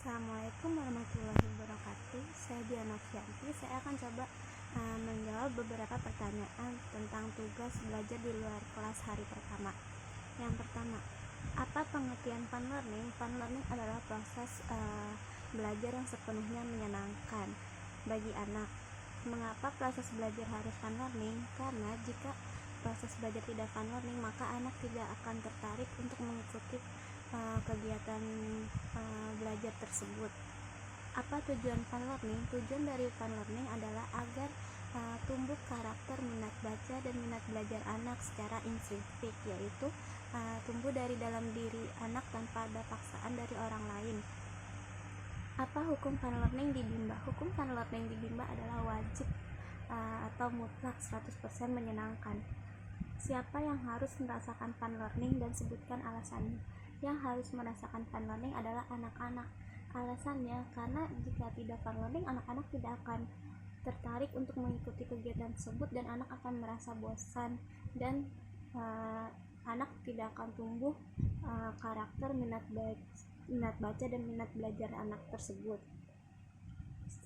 Assalamualaikum warahmatullahi wabarakatuh. Saya Diana Fianti. Saya akan coba menjawab beberapa pertanyaan tentang tugas belajar di luar kelas hari pertama. Yang pertama, apa pengertian fun learning? Fun learning adalah proses belajar yang sepenuhnya menyenangkan bagi anak. Mengapa proses belajar harus fun learning? Karena jika proses belajar tidak fun learning, maka anak tidak akan tertarik untuk mengikuti kegiatan belajar tersebut. Apa tujuan fun learning? Tujuan dari fun learning adalah agar tumbuh karakter minat baca dan minat belajar anak secara instinktif, yaitu tumbuh dari dalam diri anak tanpa ada paksaan dari orang lain. Apa hukum fun learning di Bimba? Hukum fun learning di Bimba adalah wajib atau mutlak 100% menyenangkan. Siapa yang harus merasakan fun learning dan sebutkan alasannya? Yang harus merasakan fun learning adalah anak-anak. Alasannya karena jika tidak fun learning, anak-anak tidak akan tertarik untuk mengikuti kegiatan tersebut dan anak akan merasa bosan dan anak tidak akan tumbuh karakter minat baca dan minat belajar anak tersebut.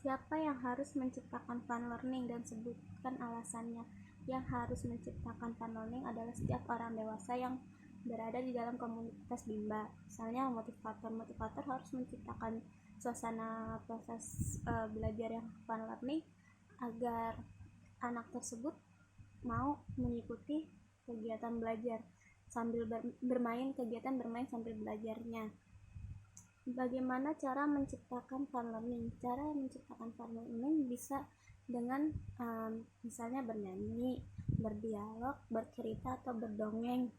Siapa yang harus menciptakan fun learning dan sebutkan alasannya? Yang harus menciptakan fun learning adalah setiap orang dewasa yang berada di dalam komunitas Bimba. Misalnya motivator harus menciptakan suasana proses belajar yang fun learning agar anak tersebut mau mengikuti kegiatan belajar sambil bermain sambil belajarnya. Bagaimana cara menciptakan fun learning? Cara menciptakan fun learning bisa dengan misalnya bernyanyi, berdialog, bercerita, atau berdongeng.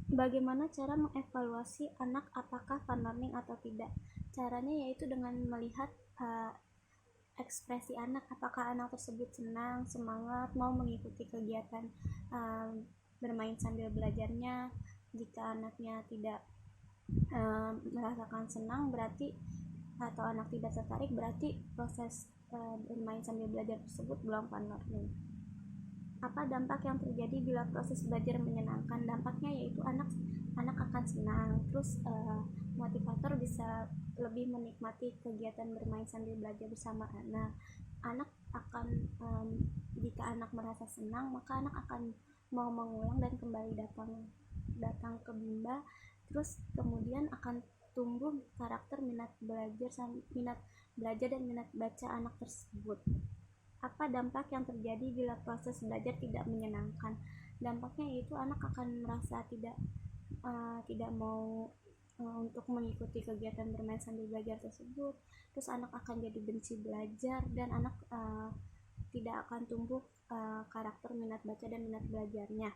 Bagaimana cara mengevaluasi anak apakah fun learning atau tidak? Caranya yaitu dengan melihat ekspresi anak, apakah anak tersebut senang, semangat, mau mengikuti kegiatan bermain sambil belajarnya. Jika anaknya tidak merasakan senang berarti atau anak tidak tertarik, berarti proses bermain sambil belajar tersebut belum fun learning. Apa dampak yang terjadi bila proses belajar menyenangkan? Dampaknya yaitu anak akan senang, terus motivator bisa lebih menikmati kegiatan bermain sambil belajar bersama anak akan jika anak merasa senang, maka anak akan mau mengulang dan kembali datang ke Bimba. Terus kemudian akan tumbuh karakter minat belajar dan minat baca anak tersebut. Apa dampak yang terjadi bila proses belajar tidak menyenangkan? Dampaknya yaitu anak akan merasa tidak mau untuk mengikuti kegiatan bermain sambil belajar tersebut. Terus anak akan jadi benci belajar dan anak tidak akan tumbuh karakter minat baca dan minat belajarnya.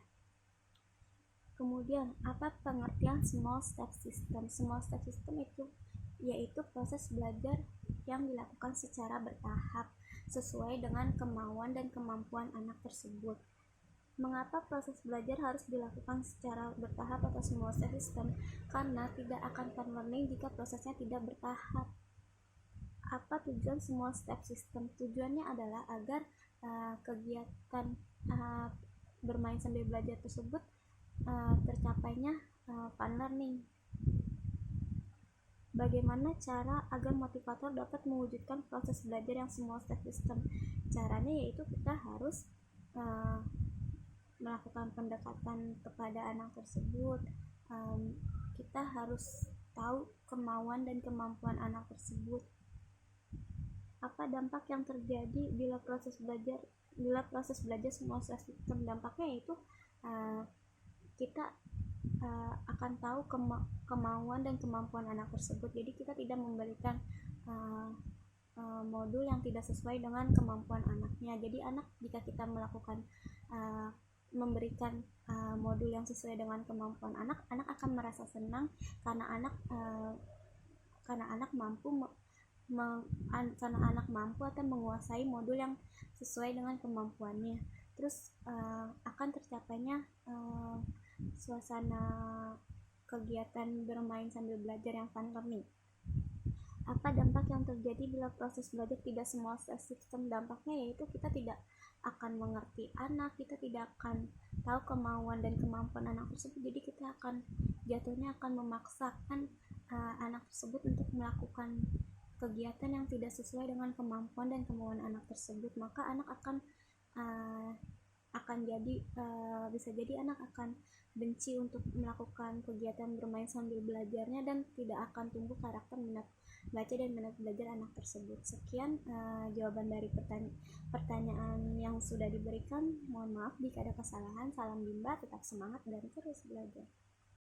Kemudian, apa pengertian small step system? Small step system itu yaitu proses belajar yang dilakukan secara bertahap sesuai dengan kemauan dan kemampuan anak tersebut. Mengapa proses belajar harus dilakukan secara bertahap atau small step system? Karena tidak akan fun learning jika prosesnya tidak bertahap. Apa tujuan small step system? Tujuannya adalah agar kegiatan bermain sambil belajar tersebut tercapainya fun learning. Bagaimana cara agar motivator dapat mewujudkan proses belajar yang small step system? Caranya yaitu kita harus melakukan pendekatan kepada anak tersebut. Kita harus tahu kemauan dan kemampuan anak tersebut. Apa dampak yang terjadi bila proses belajar small step system? Dampaknya yaitu kita akan tahu kemauan dan kemampuan anak tersebut. Jadi kita tidak memberikan modul yang tidak sesuai dengan kemampuan anaknya. Jadi anak jika kita memberikan modul yang sesuai dengan kemampuan anak akan merasa senang karena anak mampu atau menguasai modul yang sesuai dengan kemampuannya. Terus akan tercapainya suasana kegiatan bermain sambil belajar yang fun learning. Apa dampak yang terjadi bila proses belajar tidak small step system? Dampaknya yaitu kita tidak akan mengerti anak, kita tidak akan tahu kemauan dan kemampuan anak tersebut. Jadi kita akan jatuhnya akan memaksakan anak tersebut untuk melakukan kegiatan yang tidak sesuai dengan kemampuan dan kemauan anak tersebut, maka anak akan jadi bisa jadi anak akan benci untuk melakukan kegiatan bermain sambil belajarnya dan tidak akan tumbuh karakter minat baca dan minat belajar anak tersebut. Sekian jawaban dari pertanyaan yang sudah diberikan. Mohon maaf jika ada kesalahan. Salam Bimba, tetap semangat dan terus belajar.